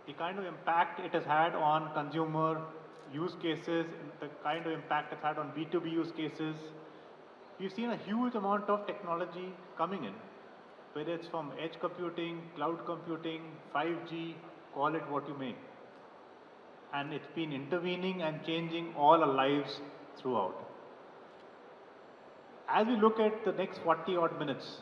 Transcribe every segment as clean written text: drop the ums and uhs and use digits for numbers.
the kind of impact it has had on consumer use cases, the kind of impact it's had on B2B use cases. We've seen a huge amount of technology coming in, whether it's from edge computing, cloud computing, 5G, call it what you may. And it's been intervening and changing all our lives throughout. As we look at the next 40 odd minutes,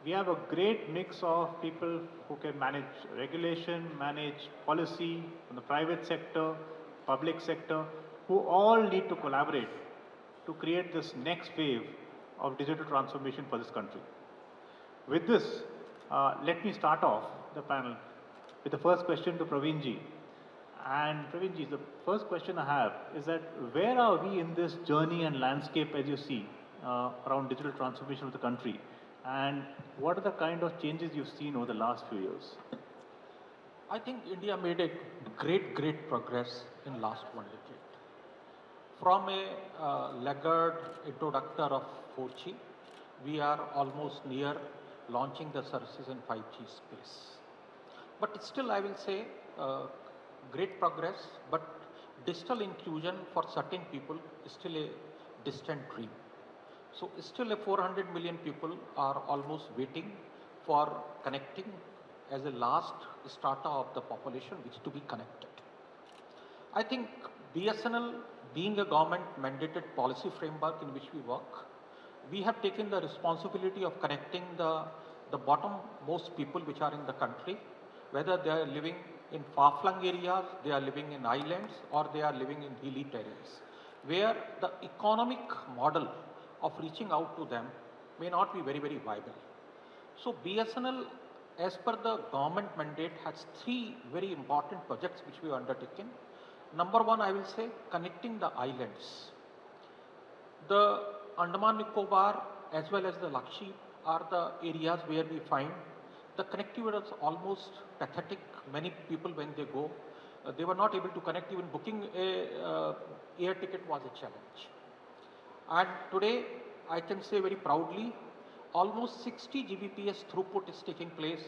we have a great mix of people who can manage regulation, manage policy from the private sector, public sector, who all need to collaborate to create this next wave of digital transformation for this country. With this, let me start off the panel with the first question to Praveenji. And Praveenji, the first question I have is that where are we in this journey and landscape as you see around digital transformation of the country? And what are the kind of changes you've seen over the last few years? I think India made a great progress in last 1 decade. From a laggard introductor of 4G, we are almost near launching the services in 5G space. But still, I will say great progress, but digital inclusion for certain people is still a distant dream. So still a 400 million people are almost waiting for connecting as a last strata of the population which to be connected. I think BSNL being a government mandated policy framework in which we work, we have taken the responsibility of connecting the bottom-most people which are in the country, whether they are living in far-flung areas, they are living in islands, or they are living in hilly terrains, where the economic model of reaching out to them may not be very viable. So BSNL, as per the government mandate, has 3 very important projects which we have undertaken. Number 1, I will say, connecting the islands. The Andaman Nicobar as well as the Lakshadweep are the areas where we find the connectivity is almost pathetic. Many people, when they go, they were not able to connect. Even booking a air ticket was a challenge. And today, I can say very proudly, almost 60 Gbps throughput is taking place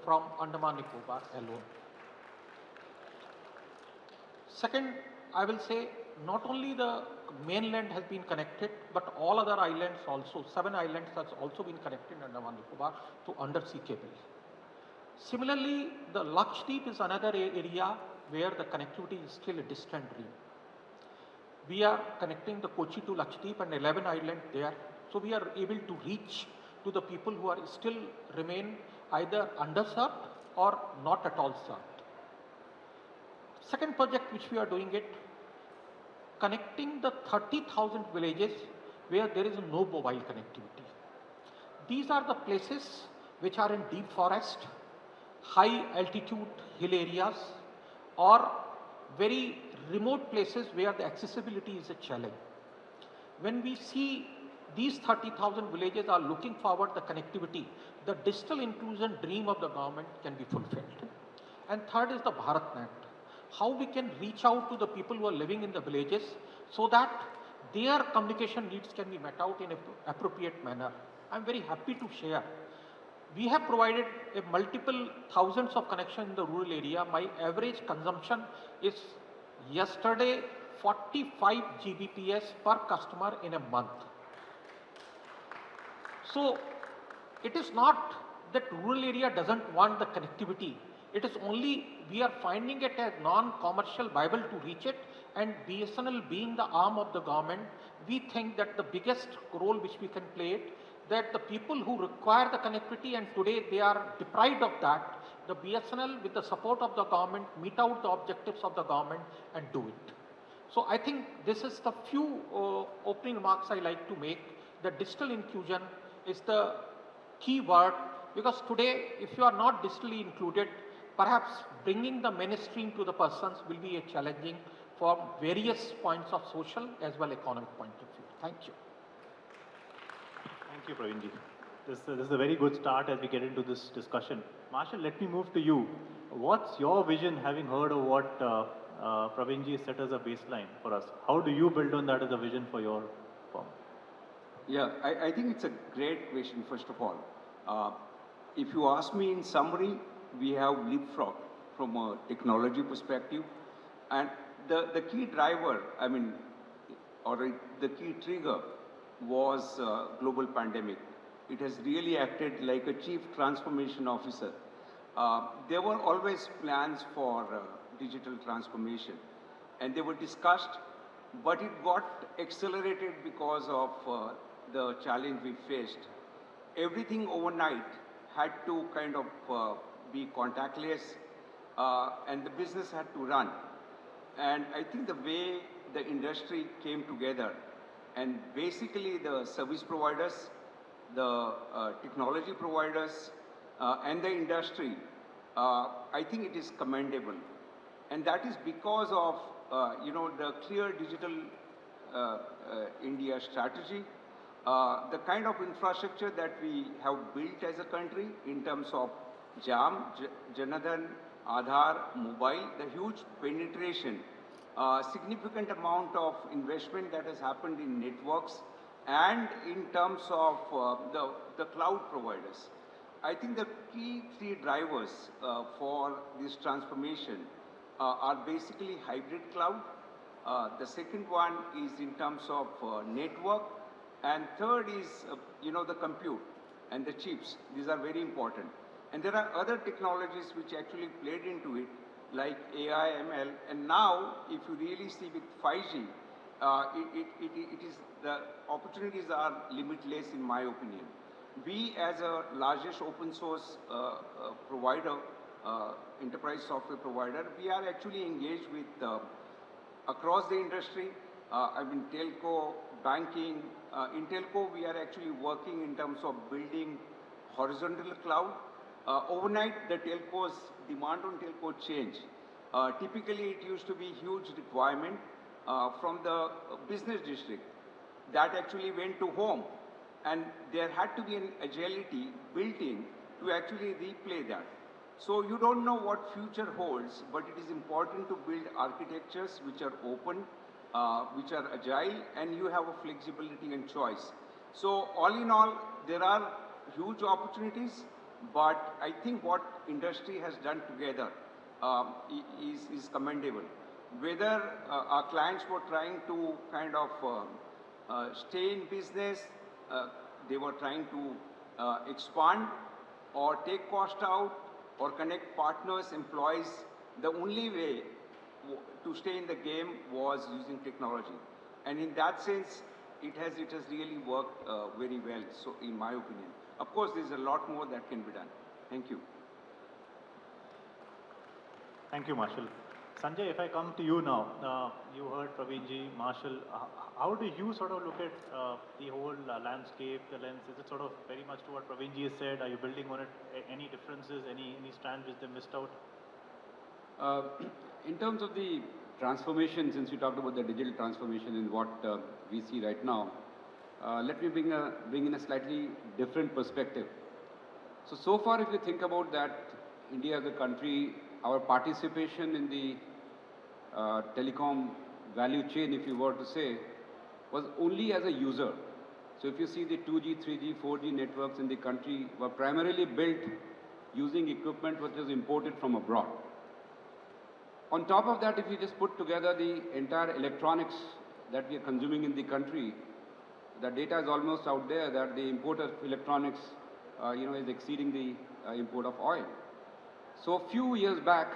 from Andaman Nicobar alone. Second, I will say not only the mainland has been connected, but all other islands also, 7 islands has also been connected in Andaman Nicobar to undersea cable. Similarly, the Lakshadweep is another area where the connectivity is still a distant dream. We are connecting the Kochi to Lakshadweep and 11 islands there. So we are able to reach to the people who are still remain either underserved or not at all served. Second project which we are doing it, connecting the 30,000 villages where there is no mobile connectivity. These are the places which are in deep forest, high altitude hill areas, or very remote places where the accessibility is a challenge. When we see these 30,000 villages are looking forward the connectivity, the digital inclusion dream of the government can be fulfilled. And third is the BharatNet. How we can reach out to the people who are living in the villages so that their communication needs can be met out in an appropriate manner. I'm very happy to share. We have provided a multiple thousands of connections in the rural area. My average consumption is yesterday 45 Gbps per customer in a month. So it is not that rural area doesn't want the connectivity. It is only we are finding it as non-commercial viable to reach it, and BSNL being the arm of the government, we think that the biggest role which we can play it, that the people who require the connectivity and today they are deprived of that, the BSNL with the support of the government meet out the objectives of the government and do it. So I think this is the few opening remarks I like to make. The digital inclusion is the key word, because today if you are not digitally included, perhaps bringing the mainstream to the persons will be a challenging from various points of social as well economic point of view. Thank you. Thank you, Praveenji. This is a very good start as we get into this discussion. Marshall, let me move to you. What's your vision, having heard of what Praveenji set as a baseline for us? How do you build on that as a vision for your firm? Yeah, I think it's a great vision, first of all. If you ask me in summary, we have leapfrog. from a technology perspective. And the key driver, the key trigger was global pandemic. It has really acted like a chief transformation officer. There were always plans for digital transformation, and they were discussed, but it got accelerated because of the challenge we faced. Everything overnight had to kind of be contactless, and the business had to run. And I think the way the industry came together, and basically the service providers, the technology providers, and the industry, I think it is commendable. And that is because of, the clear digital India strategy, the kind of infrastructure that we have built as a country in terms of JAM, Janadhan, Aadhaar, mobile, the huge penetration, significant amount of investment that has happened in networks and in terms of the cloud providers. I think the key three drivers for this transformation are basically hybrid cloud. The second one is in terms of network, and third is the compute and the chips. These are very important. And there are other technologies which actually played into it, like AI, ML, and now if you really see with 5G, it is the opportunities are limitless in my opinion. We as a largest open source provider, enterprise software provider, we are actually engaged with across the industry. Telco, banking. In telco, we are actually working in terms of building horizontal cloud. Overnight, the telcos, demand on telco change. Typically, it used to be huge requirement from the business district that actually went to home. And there had to be an agility built in to actually replay that. So you don't know what future holds, but it is important to build architectures which are open, which are agile, and you have a flexibility and choice. So all in all, there are huge opportunities, but I think what industry has done together is commendable. Whether our clients were trying to kind of stay in business, they were trying to expand or take cost out or connect partners, employees, the only way to stay in the game was using technology. And in that sense, it has really worked very well, so in my opinion. Of course, there's a lot more that can be done. Thank you. Thank you, Marshall. Sanjay, if I come to you now, you heard Praveenji, Marshall, how do you sort of look at the whole landscape, the lens? Is it sort of very much to what Praveenji has said? Are you building on it? Any differences, any strands which they missed out? In terms of the transformation, since you talked about the digital transformation and what we see right now, let me bring in a slightly different perspective. So far, if you think about that, India as a country, our participation in the telecom value chain, if you were to say, was only as a user. So if you see the 2G, 3G, 4G networks in the country were primarily built using equipment which was imported from abroad. On top of that, if you just put together the entire electronics that we are consuming in the country, the data is almost out there that the import of electronics, is exceeding the import of oil. So a few years back,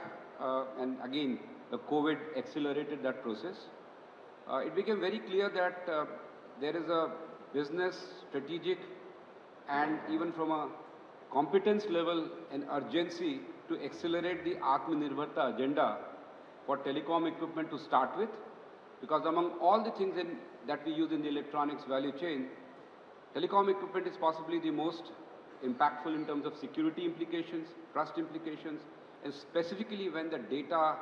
and again, the COVID accelerated that process. It became very clear that there is a business, strategic, and even from a competence level, an urgency to accelerate the Atmanirbharta agenda for telecom equipment to start with, because among all the things that we use in the electronics value chain, telecom equipment is possibly the most impactful in terms of security implications, trust implications, and specifically when the data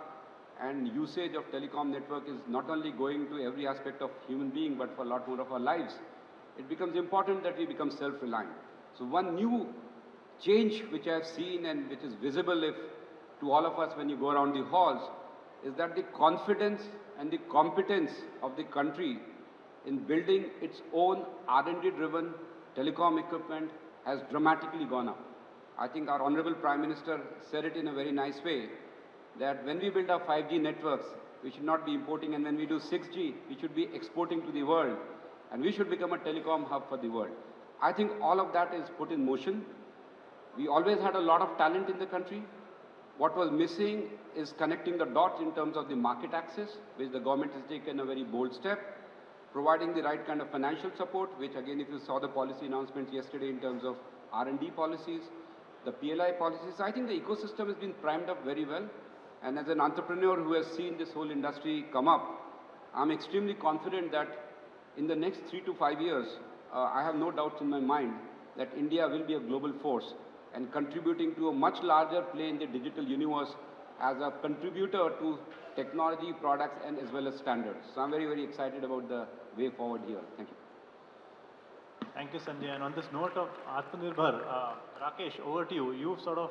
and usage of telecom network is not only going to every aspect of human being, but for a lot more of our lives, it becomes important that we become self-reliant. So one new change which I have seen and which is visible to all of us when you go around the halls is that the confidence and the competence of the country in building its own R&D driven telecom equipment has dramatically gone up. I think our Honorable Prime Minister said it in a very nice way, that when we build our 5G networks, we should not be importing, and when we do 6G, we should be exporting to the world, and we should become a telecom hub for the world. I think all of that is put in motion. We always had a lot of talent in the country. What was missing is connecting the dots in terms of the market access, which the government has taken a very bold step, providing the right kind of financial support, which again, if you saw the policy announcements yesterday in terms of R&D policies, the PLI policies, I think the ecosystem has been primed up very well. And as an entrepreneur who has seen this whole industry come up, I'm extremely confident that in the next 3 to 5 years, I have no doubts in my mind that India will be a global force and contributing to a much larger play in the digital universe as a contributor to technology, products, and as well as standards. So I'm very, very excited about the way forward here. Thank you. Thank you, Sanjay. And on this note of Atmanirbhar, Rakesh, over to you. You've sort of,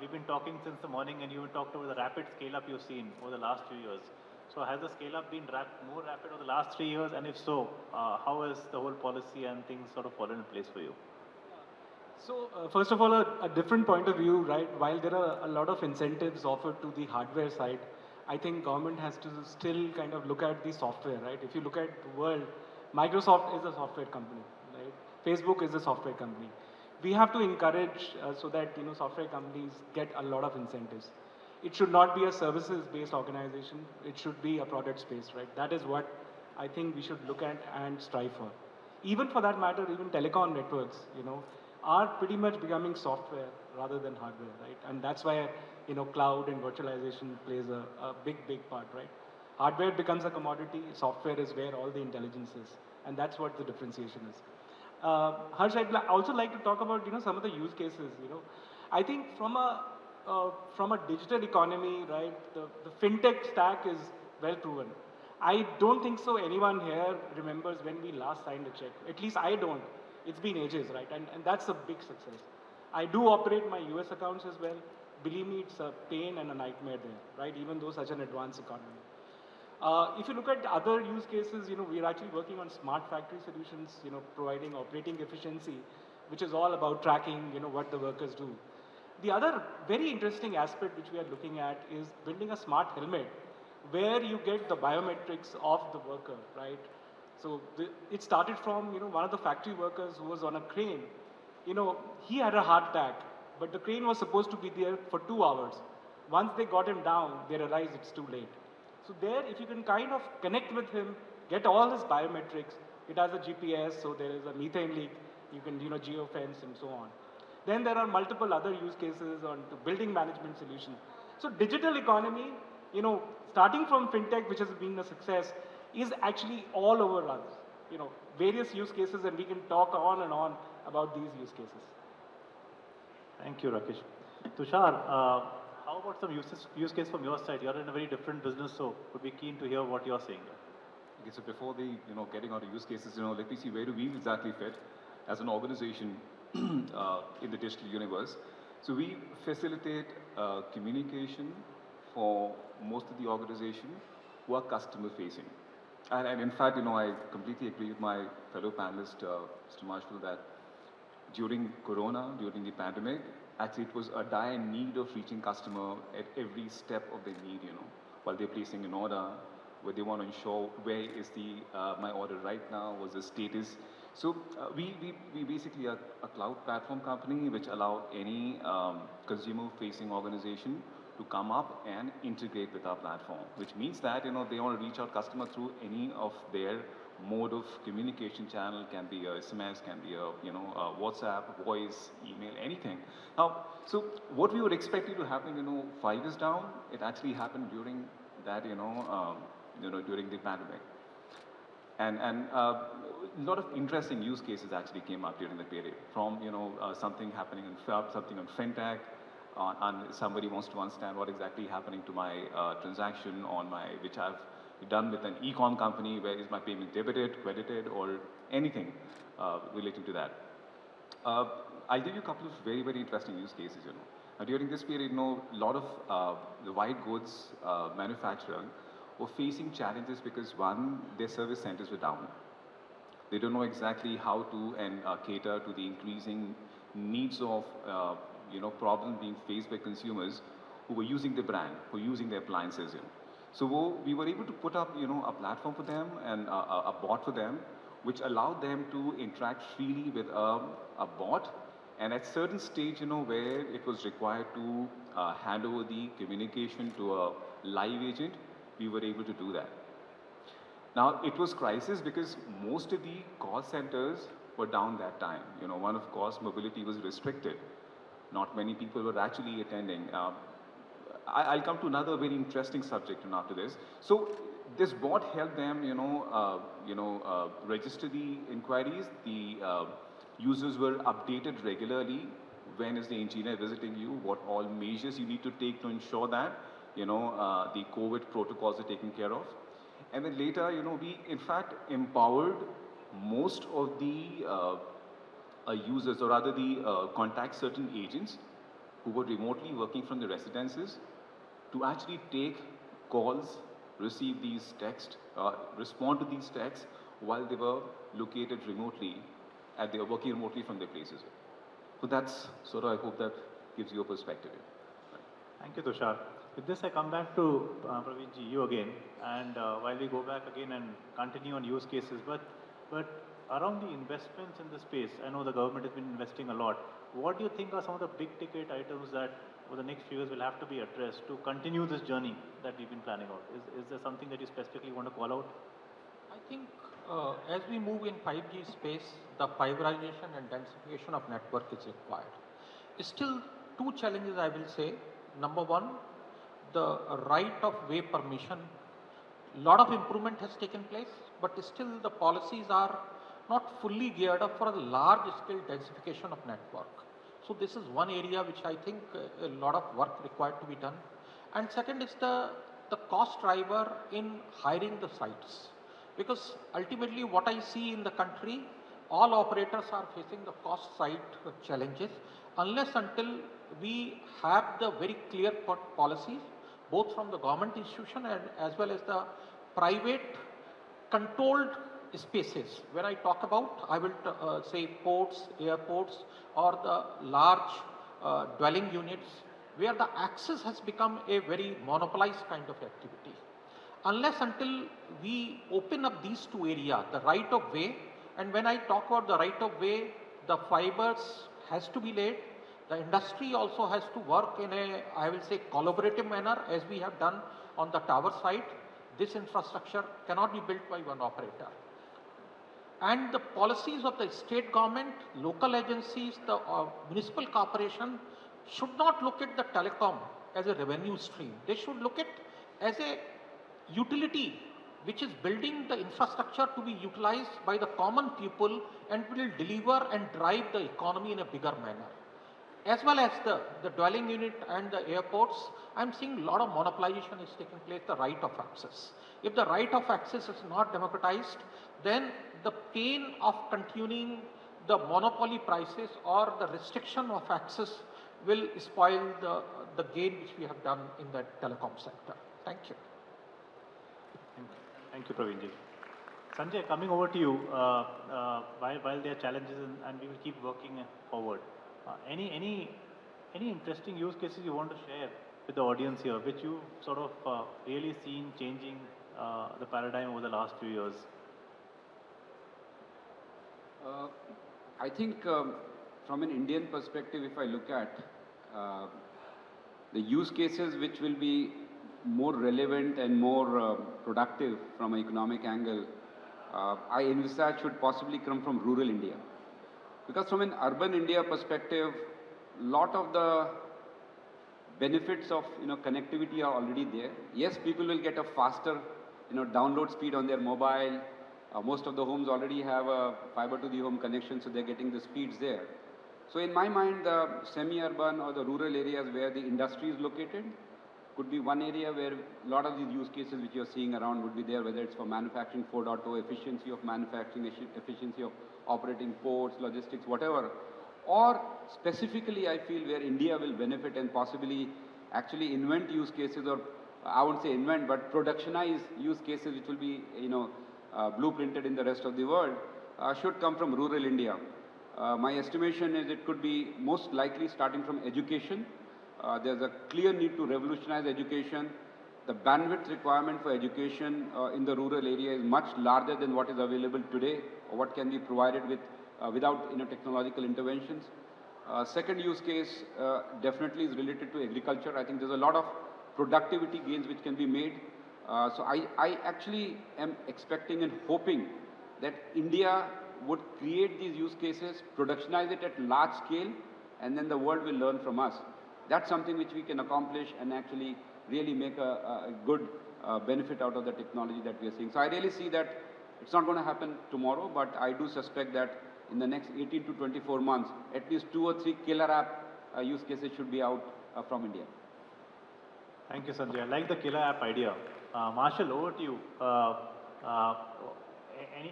we've been talking since the morning, and you've talked about the rapid scale-up you've seen over the last few years. So has the scale-up been more rapid over the last 3 years? And if so, how has the whole policy and things sort of fallen in place for you? So, first of all, a different point of view, right? While there are a lot of incentives offered to the hardware side, I think government has to still kind of look at the software, right? If you look at the world, Microsoft is a software company, right? Facebook is a software company. We have to encourage so that, software companies get a lot of incentives. It should not be a services-based organization. It should be a product-based, right? That is what I think we should look at and strive for. Even for that matter, even telecom networks, are pretty much becoming software rather than hardware, right? And that's why, cloud and virtualization plays a big, big part, right? Hardware becomes a commodity, software is where all the intelligence is. And that's what the differentiation is. Harsh, I'd also like to talk about, some of the use cases, I think from a digital economy, right, the fintech stack is well proven. I don't think so anyone here remembers when we last signed a check. At least I don't. It's been ages, right? And that's a big success. I do operate my US accounts as well. Believe me, it's a pain and a nightmare there, right? Even though such an advanced economy. If you look at other use cases, we're actually working on smart factory solutions, providing operating efficiency, which is all about tracking, what the workers do. The other very interesting aspect which we are looking at is building a smart helmet where you get the biometrics of the worker, right? So it started from, one of the factory workers who was on a crane. He had a heart attack, but the crane was supposed to be there for 2 hours. Once they got him down, they realized it's too late. So there, if you can kind of connect with him, get all his biometrics, it has a GPS, so there is a methane leak, you can, geofence and so on. Then there are multiple other use cases on to building management solutions. So digital economy, starting from fintech, which has been a success, is actually all over us. Various use cases, and we can talk on and on about these use cases. Thank you, Rakesh. Tushar, how about some use case from your side? You're in a very different business, so would be keen to hear what you're saying. Okay, so before the, getting out of use cases, let me see where do we exactly fit as an organization in the digital universe. So we facilitate communication for most of the organization who are customer facing. And in fact, I completely agree with my fellow panelist, Mr. Marshall, that during Corona, during the pandemic, actually it was a dire need of reaching customer at every step of their need, while they're placing an order, where they want to ensure where is the my order right now, what's the status. So we basically are a cloud platform company which allow any consumer-facing organization to come up and integrate with our platform, which means that, they want to reach out customer through any of their mode of communication channel, can be a SMS, can be a, WhatsApp, voice, email, anything. Now, so what we would expect it to happen, 5 years down, it actually happened during that, during the pandemic. And a lot of interesting use cases actually came up during the period, from, something happening in something on fintech, and somebody wants to understand what exactly happening to my transaction on my, which I've done with an e-com company, where is my payment debited, credited, or anything relating to that. I'll give you a couple of very, very interesting use cases, during this period, a lot of the white goods manufacturer were facing challenges because, one, their service centers were down. They don't know exactly how to cater to the increasing needs of problems being faced by consumers who were using the brand, who were using the appliances. So we were able to put up, a platform for them and a bot for them, which allowed them to interact freely with a bot. And at certain stage, where it was required to hand over the communication to a live agent, we were able to do that. Now, it was crisis because most of the call centers were down that time. One, of course, mobility was restricted. Not many people were actually attending. I'll come to another very interesting subject after this. So this bot helped them, register the inquiries. The users were updated regularly. When is the engineer visiting you? What all measures you need to take to ensure that, the COVID protocols are taken care of. And then later, we in fact empowered most of the users, or rather the contact certain agents who were remotely working from the residences to actually take calls, receive these texts, respond to these texts while they were located remotely, and they were working remotely from their places. So that's sort of, I hope that gives you a perspective. Thank you, Tushar. With this, I come back to Praveenji, you again, and while we go back again and continue on use cases, but around the investments in the space, I know the government has been investing a lot. What do you think are some of the big ticket items that over the next few years will have to be addressed to continue this journey that we've been planning out? Is there something that you specifically want to call out? I think as we move in 5G space, the fiberization and densification of network is required. Still, two challenges I will say. Number one, the right of way permission. A lot of improvement has taken place, but still the policies are not fully geared up for a large scale densification of network. So this is one area which I think a lot of work required to be done. And second is the cost driver in hiring the sites. Because ultimately what I see in the country, all operators are facing the cost side challenges unless until we have the very clear policies, both from the government institution and as well as the private controlled spaces. When I talk about, I will say ports, airports, or the large dwelling units where the access has become a very monopolized kind of activity. Unless until we open up these two areas, the right of way, and when I talk about the right of way, the fibers has to be laid. The industry also has to work in a, I will say, collaborative manner as we have done on the tower side. This infrastructure cannot be built by one operator. And the policies of the state government, local agencies, the municipal corporation should not look at the telecom as a revenue stream. They should look at as a utility which is building the infrastructure to be utilized by the common people and will deliver and drive the economy in a bigger manner. As well as the dwelling unit and the airports, I'm seeing a lot of monopolization is taking place, the right of access. If the right of access is not democratized, then the pain of continuing the monopoly prices or the restriction of access will spoil the gain which we have done in the telecom sector. Thank you. Thank you, Praveenji. Sanjay, coming over to you, while there are challenges and we will keep working forward, any interesting use cases you want to share with the audience here, which you've sort of really seen changing the paradigm over the last few years? I think from an Indian perspective, if I look at the use cases which will be more relevant and more productive from an economic angle, I envisage should possibly come from rural India. Because from an urban India perspective, lot of the benefits of connectivity are already there. Yes, people will get a faster download speed on their mobile. Most of the homes already have a fiber to the home connection, so they're getting the speeds there. So in my mind, the semi-urban or the rural areas where the industry is located could be one area where a lot of these use cases which you're seeing around would be there, whether it's for manufacturing 4.0, efficiency of manufacturing, efficiency of operating ports, logistics, whatever. Or specifically, I feel where India will benefit and possibly actually invent use cases, or I won't say invent, but productionize use cases which will be, blueprinted in the rest of the world, should come from rural India. My estimation is it could be most likely starting from education, There's a clear need to revolutionize education. The bandwidth requirement for education in the rural area is much larger than what is available today or what can be provided without technological interventions. Second use case definitely is related to agriculture. I think there's a lot of productivity gains which can be made. So I actually am expecting and hoping that India would create these use cases, productionize it at large scale, and then the world will learn from us. That's something which we can accomplish and actually really make a good benefit out of the technology that we are seeing. So I really see that it's not going to happen tomorrow, but I do suspect that in the next 18 to 24 months, at least 2 or 3 killer app use cases should be out from India. Thank you, Sanjay. I like the killer app idea. Marshall, over to you.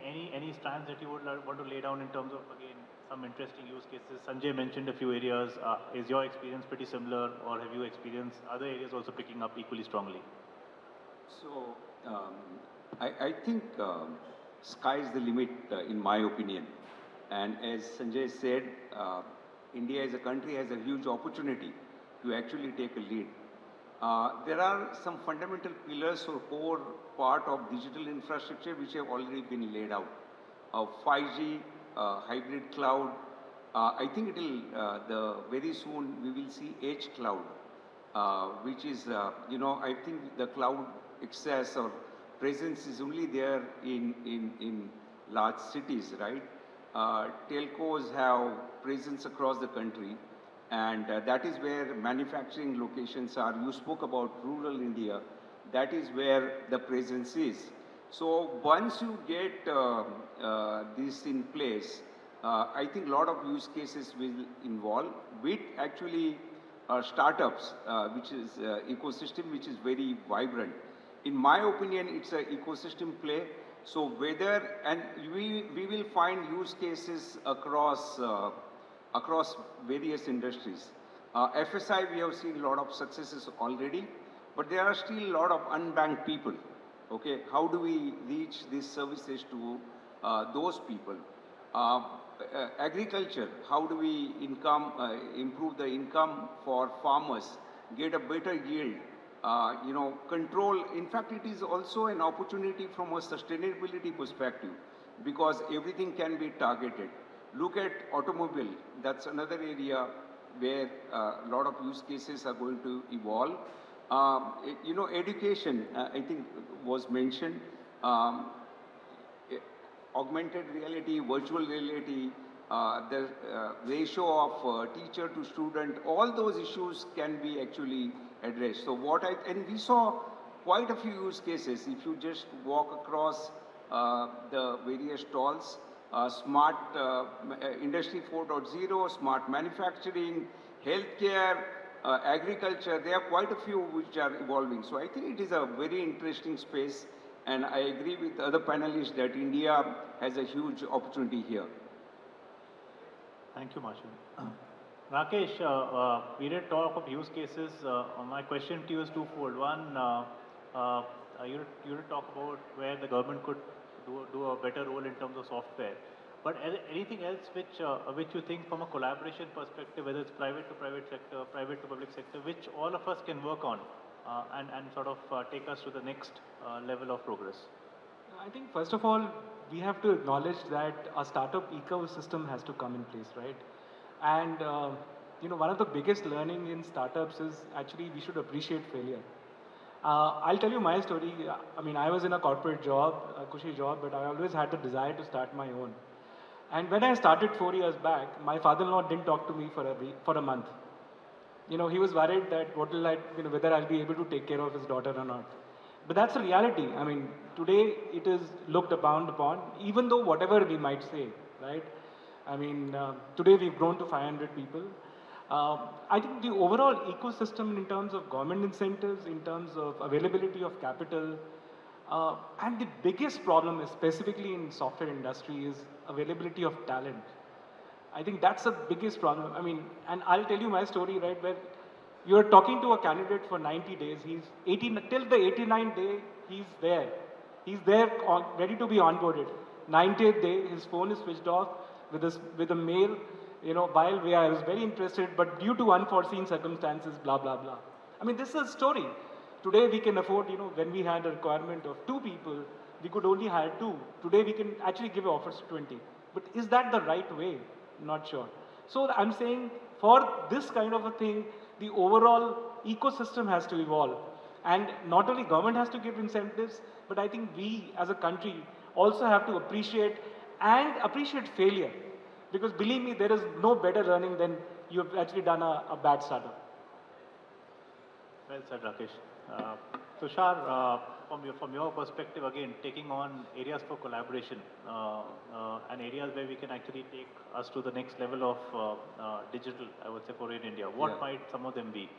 Any strands that you would want to lay down in terms of, again, some interesting use cases? Sanjay mentioned a few areas. Is your experience pretty similar, or have you experienced other areas also picking up equally strongly? So, I think sky is the limit, in my opinion. And as Sanjay said, India as a country has a huge opportunity to actually take a lead. There are some fundamental pillars or core part of digital infrastructure which have already been laid out. 5G, hybrid cloud. I think very soon we will see edge cloud, which is, I think the cloud access or presence is only there in large cities, right? Telcos have presence across the country, and that is where manufacturing locations are. You spoke about rural India. That is where the presence is. So once you get this in place, I think a lot of use cases will involve with actually startups, which is ecosystem which is very vibrant. In my opinion, it's an ecosystem play. So we will find use cases across various industries. FSI, we have seen a lot of successes already, but there are still a lot of unbanked people. Okay, how do we reach these services to those people? Agriculture, how do we improve the income for farmers, get a better yield? Control. In fact, it is also an opportunity from a sustainability perspective because everything can be targeted. Look at automobile. That's another area where a lot of use cases are going to evolve. Education, I think was mentioned. Augmented reality, virtual reality, the ratio of teacher to student, all those issues can be actually addressed. So and we saw quite a few use cases. If you just walk across the various stalls, smart industry 4.0, smart manufacturing, healthcare, agriculture, there are quite a few which are evolving. So I think it is a very interesting space, and I agree with other panelists that India has a huge opportunity here. Thank you, Marshall. Rakesh, we did talk of use cases. My question to you is twofold. One, you did talk about where the government could do a better role in terms of software. But anything else which you think from a collaboration perspective, whether it's private to private sector, private to public sector, which all of us can work on and sort of take us to the next level of progress? I think first of all, we have to acknowledge that a startup ecosystem has to come in place, right? And one of the biggest learning in startups is actually we should appreciate failure. I'll tell you my story. I mean, I was in a corporate job, a cushy job, but I always had the desire to start my own. And when I started 4 years back, my father-in-law didn't talk to me for a month. He was worried that whether I'll be able to take care of his daughter or not. But that's the reality. I mean, today it is looked upon, even though whatever we might say, right? I mean, today we've grown to 500 people. I think the overall ecosystem in terms of government incentives, in terms of availability of capital, and the biggest problem is specifically in software industry is availability of talent. I think that's the biggest problem. I mean, and I'll tell you my story, right, where you're talking to a candidate for 90 days. He's 18, till the 89th day, he's there. He's there ready to be onboarded. 90th day, his phone is switched off with a mail while I was very interested, but due to unforeseen circumstances, blah, blah, blah. I mean, this is a story. Today we can afford, when we had a requirement of 2 people, we could only hire 2. Today we can actually give offers to 20. But is that the right way? Not sure. So I'm saying for this kind of a thing, the overall ecosystem has to evolve. And not only government has to give incentives, but I think we as a country also have to appreciate failure. Because believe me, there is no better learning than you've actually done a bad startup. Well said, Rakesh. Tushar, from your perspective, again, taking on areas for collaboration and areas where we can actually take us to the next level of digital, I would say, for in India. What might some of them be?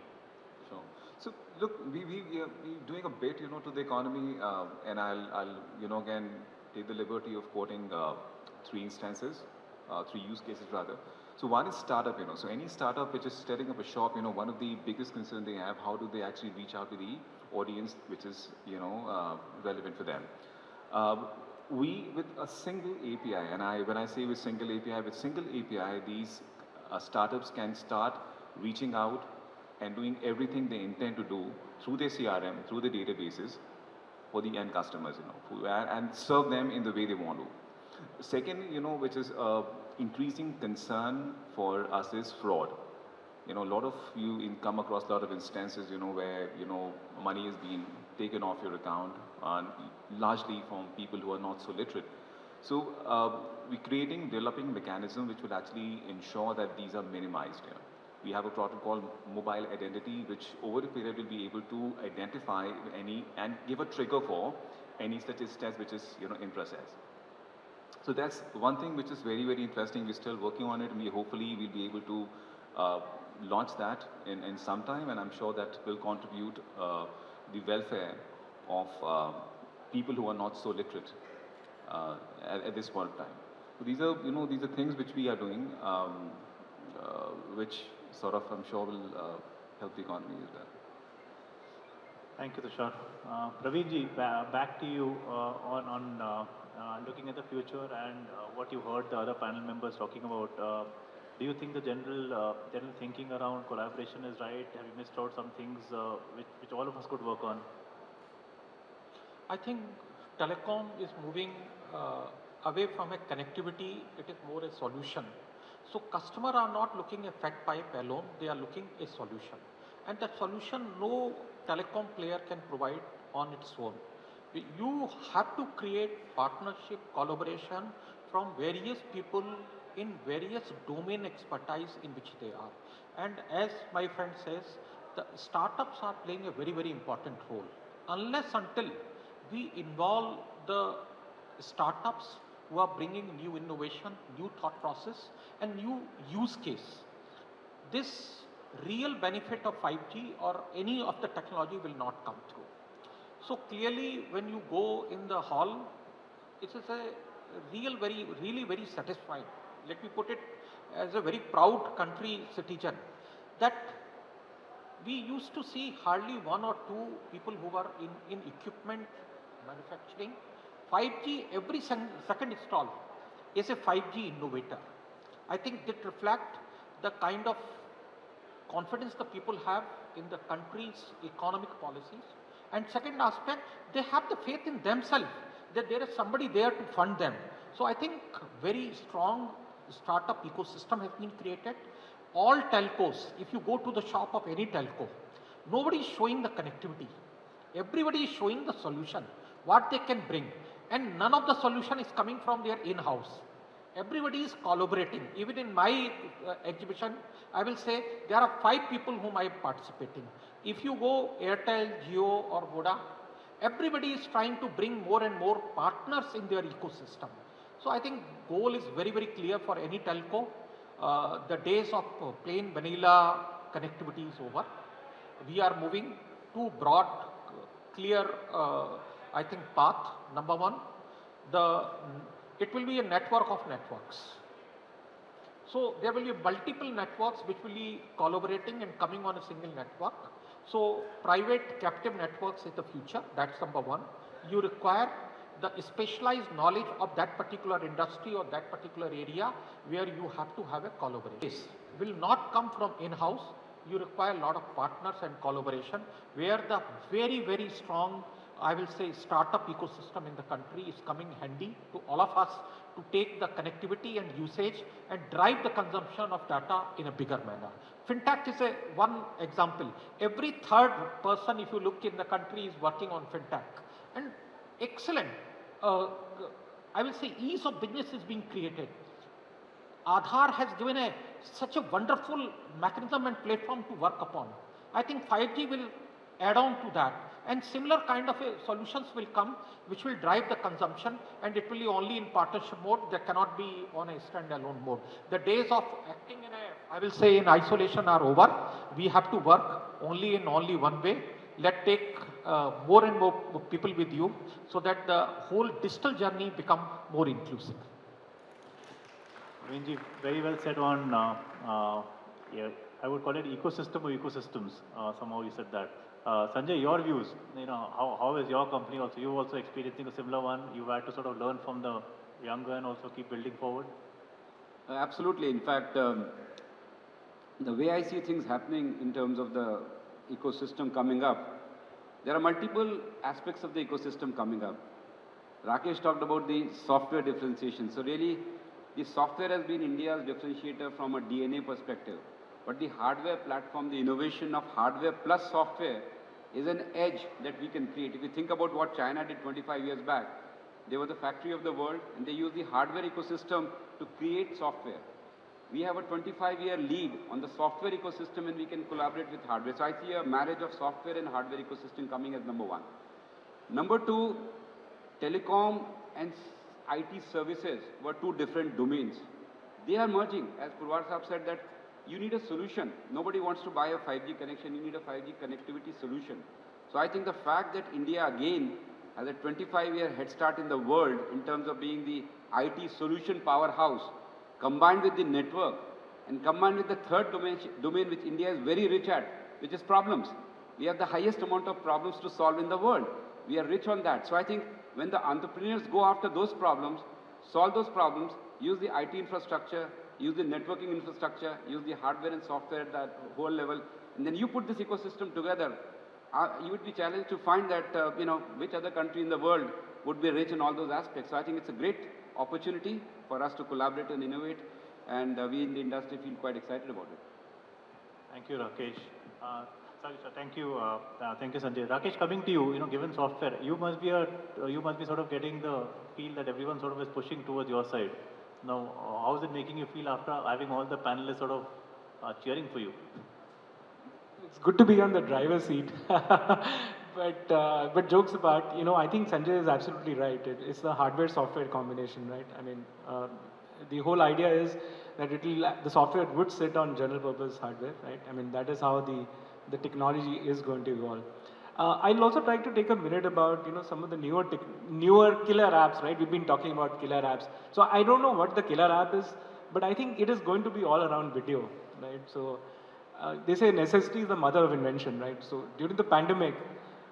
Sure. So look, we're doing a bit, to the economy, and I'll, again, take the liberty of quoting 3 instances, 3 use cases rather. So one is startup, so any startup which is setting up a shop, one of the biggest concerns they have, how do they actually reach out to the audience which is, relevant for them. We, with a single API, and when I say with single API, these startups can start reaching out and doing everything they intend to do through their CRM, through the databases for the end customers, and serve them in the way they want to. Second, which is increasing concern for us is fraud. A lot of you come across a lot of instances, where, money is being taken off your account, largely from people who are not so literate. So we're developing mechanism which will actually ensure that these are minimized. We have a product called mobile identity, which over a period will be able to identify any and give a trigger for any such test which is, in process. So that's one thing which is very, very interesting. We're still working on it, and hopefully we'll be able to launch that in some time, and I'm sure that will contribute the welfare of people who are not so literate at this point of time. So these are things which we are doing, which sort of, I'm sure, will help the economy as well. Thank you, Tushar. Praveenji, back to you on looking at the future and what you heard the other panel members talking about. Do you think the general thinking around collaboration is right? Have you missed out some things which all of us could work on? I think telecom is moving away from a connectivity, it is more a solution. So customers are not looking at fat pipe alone, they are looking a solution. And that solution no telecom player can provide on its own. You have to create partnership, collaboration from various people in various domain expertise in which they are. And as my friend says, the startups are playing a very, very important role. Unless until we involve the startups who are bringing new innovation, new thought process and new use case, this real benefit of 5G or any of the technology will not come through. So clearly when you go in the hall, it is a really very satisfying. Let me put it as a very proud country citizen that we used to see hardly 1 or 2 people who were in equipment manufacturing. 5G, every second stall is a 5G innovator. I think that reflect the kind of confidence the people have in the country's economic policies. And second aspect, they have the faith in themselves that there is somebody there to fund them. So I think very strong startup ecosystem has been created. All telcos, if you go to the shop of any telco, nobody is showing the connectivity. Everybody is showing the solution, what they can bring. And none of the solution is coming from their in-house. Everybody is collaborating. Even in my exhibition, I will say there are 5 people whom I am participating. If you go Airtel, Jio or Voda, everybody is trying to bring more and more partners in their ecosystem. So I think goal is very, very clear for any telco. The days of plain vanilla connectivity is over. We are moving to broad, clear, I think path. Number one, it will be a network of networks. So there will be multiple networks which will be collaborating and coming on a single network. So private captive networks is the future, that's number one. You require the specialized knowledge of that particular industry or that particular area where you have to have a collaboration. This will not come from in-house. You require a lot of partners and collaboration where the very, very strong, I will say, startup ecosystem in the country is coming handy to all of us to take the connectivity and usage and drive the consumption of data in a bigger manner. Fintech is one example. Every third person, if you look in the country, is working on fintech. And excellent, I will say, ease of business is being created. Aadhaar has given such a wonderful mechanism and platform to work upon. I think 5G will add on to that, and similar kind of solutions will come which will drive the consumption, and it will be only in partnership mode. There cannot be on a standalone mode. The days of acting in I will say in isolation are over. We have to work only in only one way. Let's take more and more people with you so that the whole digital journey become more inclusive. Vinji, very well said on, yeah, I would call it ecosystem or ecosystems. Somehow you said that. Sanjay, your views, how is your company also? You also experiencing a similar one? You've had to sort of learn from the younger and also keep building forward? Absolutely. In fact, the way I see things happening in terms of the ecosystem coming up, there are multiple aspects of the ecosystem coming up. Rakesh talked about the software differentiation. So really, the software has been India's differentiator from a DNA perspective. But the hardware platform, the innovation of hardware plus software is an edge that we can create. If you think about what China did 25 years back, they were the factory of the world and they used the hardware ecosystem to create software. We have a 25-year lead on the software ecosystem and we can collaborate with hardware. So I see a marriage of software and hardware ecosystem coming as number one. Number two, telecom and IT services were two different domains. They are merging. As Purvar Saab said that you need a solution. Nobody wants to buy a 5G connection. You need a 5G connectivity solution. So I think the fact that India again has a 25-year head start in the world in terms of being the IT solution powerhouse, combined with the network and combined with the third domain which India is very rich at, which is problems. We have the highest amount of problems to solve in the world. We are rich on that. So I think when the entrepreneurs go after those problems, solve those problems, use the IT infrastructure, use the networking infrastructure, use the hardware and software at that whole level, and then you put this ecosystem together, you would be challenged to find that, which other country in the world would be rich in all those aspects. So I think it's a great opportunity for us to collaborate and innovate, and we in the industry feel quite excited about it. Thank you, Rakesh. Sorry, sir. Thank you, Sanjay. Rakesh, coming to you, given software, you must be sort of getting the feel that everyone sort of is pushing towards your side. Now, how is it making you feel after having all the panelists sort of cheering for you? It's good to be on the driver's seat. But jokes apart, I think Sanjay is absolutely right. It's the hardware-software combination, right? I mean, the whole idea is that the software would sit on general-purpose hardware, right? I mean, that is how the technology is going to evolve. I'll also try to take a minute about some of the newer killer apps, right? We've been talking about killer apps. So I don't know what the killer app is, but I think it is going to be all around video, right? So they say necessity is the mother of invention, right? So during the pandemic,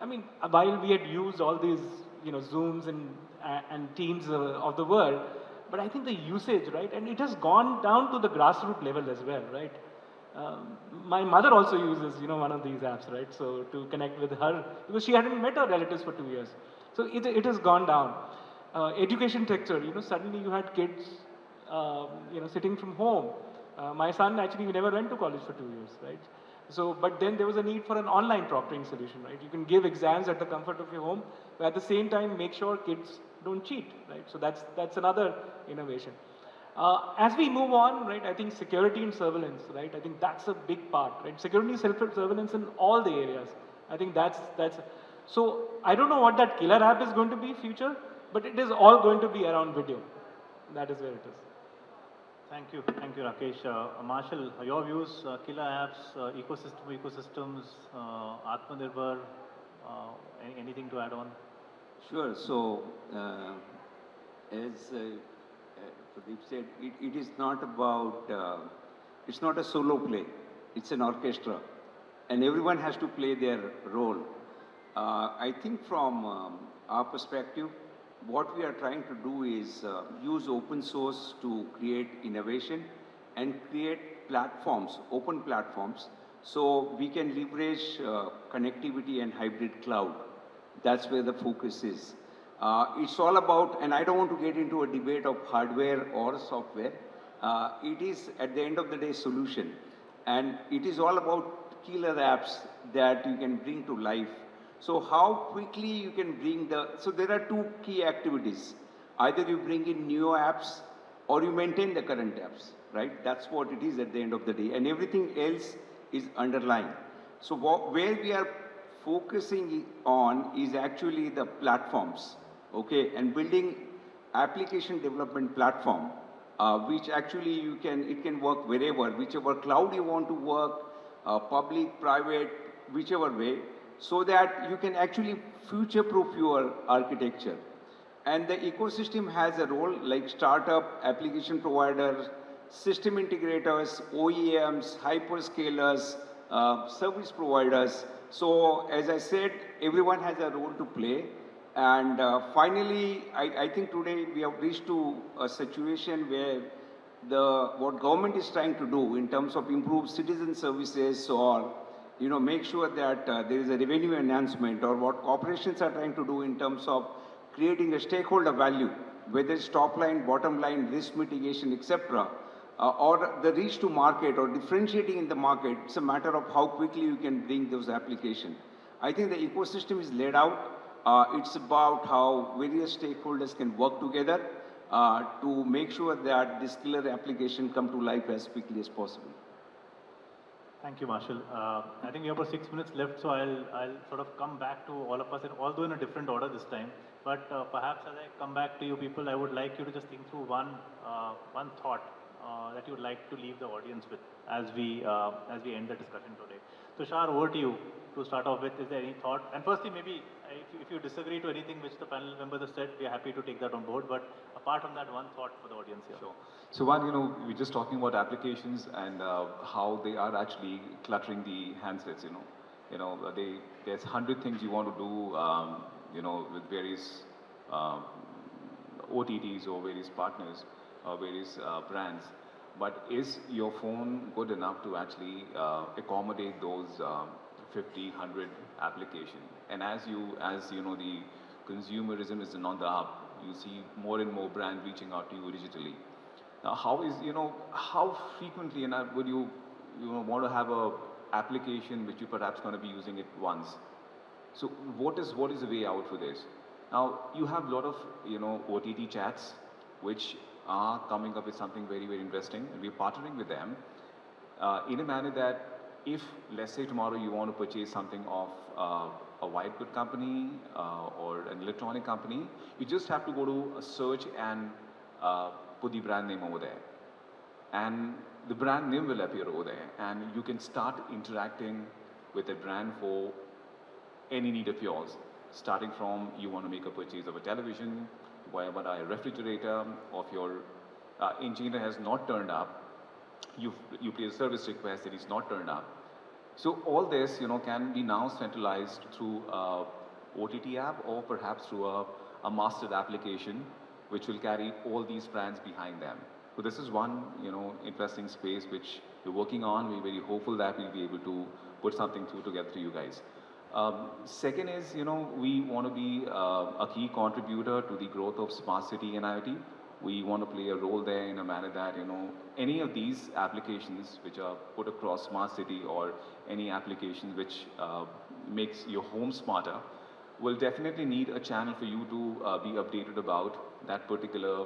I mean, while we had used all these Zooms and Teams of the world, but I think the usage, right? And it has gone down to the grassroots level as well, right? My mother also uses, one of these apps, right? So to connect with her, because she hadn't met her relatives for 2 years. So it has gone down. Education sector, suddenly you had kids, sitting from home. My son actually never went to college for 2 years, right? So, but then there was a need for an online proctoring solution, right? You can give exams at the comfort of your home, but at the same time make sure kids don't cheat, right? So that's another innovation. As we move on, right, I think security and surveillance, right, I think that's a big part, right? Security and surveillance in all the areas. I think that's, so I don't know what that killer app is going to be future, but it is all going to be around video. That is where it is. Thank you, Rakesh. Marshall, your views, killer apps, ecosystems, Atmanirbhar, anything to add on? Sure. So, as Pradeep said, it is not about, it's not a solo play, it's an orchestra. And everyone has to play their role. I think from our perspective, what we are trying to do is use open source to create innovation and create platforms, open platforms, so we can leverage connectivity and hybrid cloud. That's where the focus is. It's all about, and I don't want to get into a debate of hardware or software. It is, at the end of the day, solution. And it is all about killer apps that you can bring to life. So how quickly you can bring so there are two key activities. Either you bring in new apps or you maintain the current apps, right? That's what it is at the end of the day. And everything else is underlying. So where we are focusing on is actually the platforms, okay? And building application development platform, which actually it can work wherever, whichever cloud you want to work, public, private, whichever way, so that you can actually future-proof your architecture. And the ecosystem has a role like startup, application providers, system integrators, OEMs, hyperscalers, service providers. So as I said, everyone has a role to play. And finally, I think today we have reached to a situation where what government is trying to do in terms of improve citizen services or make sure that there is a revenue enhancement, or what corporations are trying to do in terms of creating a stakeholder value, whether it's top line, bottom line, risk mitigation, etc., or the reach to market or differentiating in the market. It's a matter of how quickly you can bring those applications. I think the ecosystem is laid out. It's about how various stakeholders can work together to make sure that this killer application come to life as quickly as possible. Thank you, Marshall. I think we have about 6 minutes left, so I'll sort of come back to all of us, and although in a different order this time. But perhaps as I come back to you people, I would like you to just think through one thought that you would like to leave the audience with as we end the discussion today. Tushar, over to you to start off with. Is there any thought? And firstly, maybe if you disagree to anything which the panel members have said, we are happy to take that on board. But apart from that, one thought for the audience here. Sure. So one, we're just talking about applications and how they are actually cluttering the handsets. There's 100 things you want to do, with various OTTs or various partners or various brands. But is your phone good enough to actually accommodate those 50, 100 applications? And as you know, the consumerism is on the up. You see more and more brands reaching out to you digitally. Now, how frequently would you want to have a application which you perhaps going to be using it once? So what is the way out for this? Now, you have a lot of, OTT chats, which are coming up with something very, very interesting, and we're partnering with them in a manner that if, let's say tomorrow you want to purchase something of a white good company or an electronic company, you just have to go to a search and put the brand name over there. And the brand name will appear over there, and you can start interacting with the brand for any need of yours, starting from you want to make a purchase of a television, whatever a refrigerator, of your engineer has not turned up, you place a service request that is not turned up. So all this, can be now centralized through a OTT app or perhaps through a mastered application, which will carry all these brands behind them. So this is one, interesting space which we're working on. We're very hopeful that we'll be able to put something together to you guys. Second is, we want to be a key contributor to the growth of smart city and IoT. We want to play a role there in a manner that, any of these applications which are put across smart city or any application which makes your home smarter will definitely need a channel for you to be updated about that particular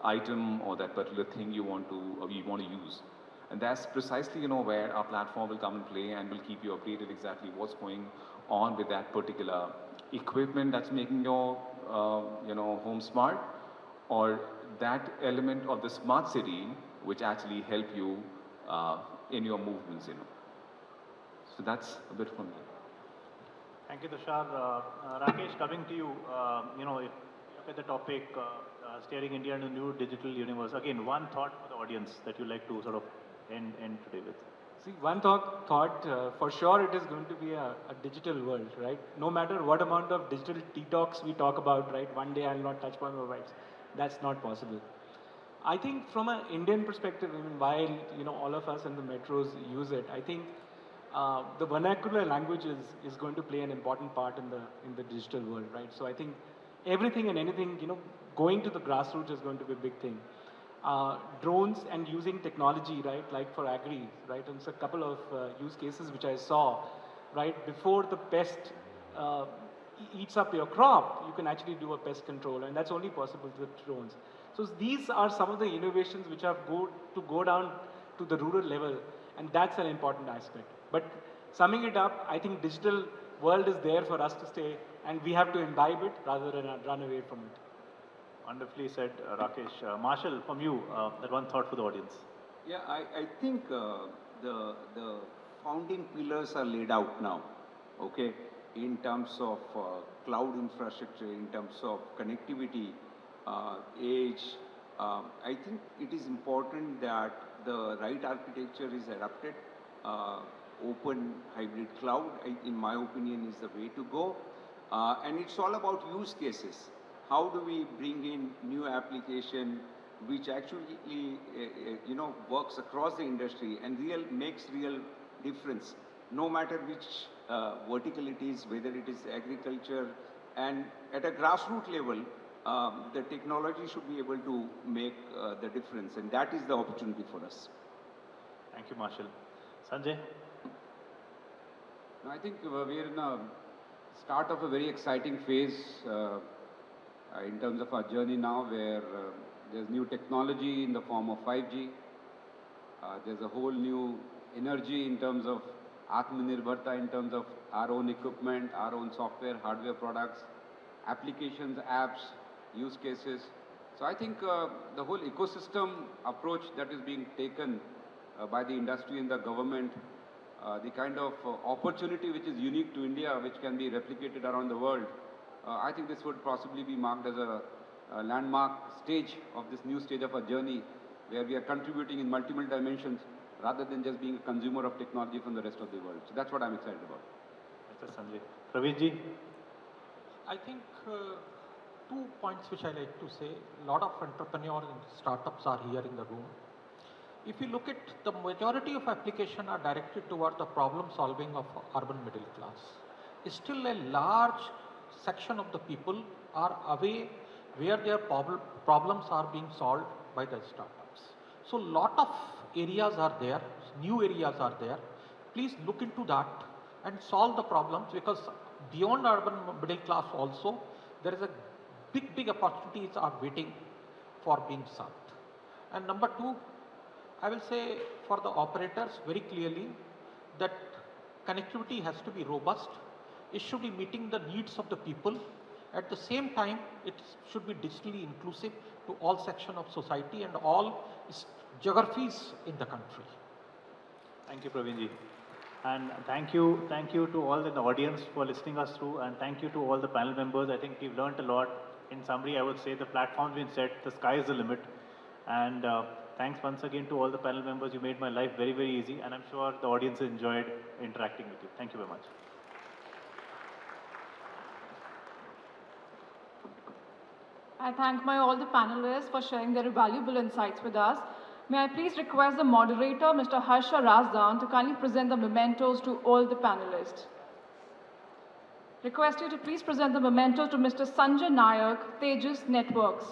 item or that particular thing you want to use. And that's precisely, where our platform will come and play and will keep you updated exactly what's going on with that particular equipment that's making your, home smart, or that element of the smart city which actually help you in your movements, So that's a bit from me. Thank you, Tushar. Rakesh, coming to you, if you look at the topic, steering India into a new digital universe, again, one thought for the audience that you'd like to sort of end today with. See, one thought for sure it is going to be a digital world, right? No matter what amount of digital detox we talk about, right? One day I'll not touch my mobiles. That's not possible. I think from an Indian perspective, I mean, while all of us in the metros use it, I think the vernacular language is going to play an important part in the digital world, right? So I think everything and anything, going to the grassroots is going to be a big thing. Drones and using technology, right, like for agri, right, and so a couple of use cases which I saw, right, before the pest uh, eats up your crop, you can actually do a pest control, and that's only possible with drones. So these are some of the innovations which have go down to the rural level, and that's an important aspect. But summing it up, I think digital world is there for us to stay, and we have to imbibe it rather than run away from it. Wonderfully said, Rakesh. Marshall, from you, that one thought for the audience. Yeah, I think the founding pillars are laid out now, okay, in terms of cloud infrastructure, in terms of connectivity, age. I think it is important that the right architecture is adapted. Open hybrid cloud, in my opinion, is the way to go. And it's all about use cases. How do we bring in new application which actually, works across the industry and makes real difference, no matter which vertical it is, whether it is agriculture, and at a grassroots level, the technology should be able to make the difference, and that is the opportunity for us. Thank you, Marshall. Sanjay? I think we are in a start of a very exciting phase in terms of our journey now, where there's new technology in the form of 5G. There's a whole new energy in terms of Atmanirbharta, in terms of our own equipment, our own software, hardware products, applications, apps, use cases. So I think the whole ecosystem approach that is being taken by the industry and the government, the kind of opportunity which is unique to India, which can be replicated around the world, I think this would possibly be marked as a landmark stage of this new stage of our journey, where we are contributing in multiple dimensions rather than just being a consumer of technology from the rest of the world. So that's what I'm excited about. Mr. Sanjay. Praveenji? I think 2 points which I like to say. A lot of entrepreneurs and startups are here in the room. If you look at the majority of applications are directed toward the problem solving of urban middle class. Still a large section of the people are away where their problems are being solved by the startups. So lot of areas are there, new areas are there. Please look into that and solve the problems, because beyond urban middle class also, there is a big opportunities are waiting for being solved. And number 2, I will say for the operators very clearly that connectivity has to be robust. It should be meeting the needs of the people. At the same time, it should be digitally inclusive to all sections of society and all geographies in the country. Thank you, Praveenji. And thank you to all in the audience for listening us through, and thank you to all the panel members. I think we've learned a lot. In summary, I would say the platform's been set, the sky is the limit. And thanks once again to all the panel members. You made my life very, very easy, and I'm sure the audience enjoyed interacting with you. Thank you very much. I thank all the panelists for sharing their valuable insights with us. May I please request the moderator, Mr. Harsha Razdan, to kindly present the mementos to all the panelists. Request you to please present the memento to Mr. Sanjay Nayak, Tejas Networks.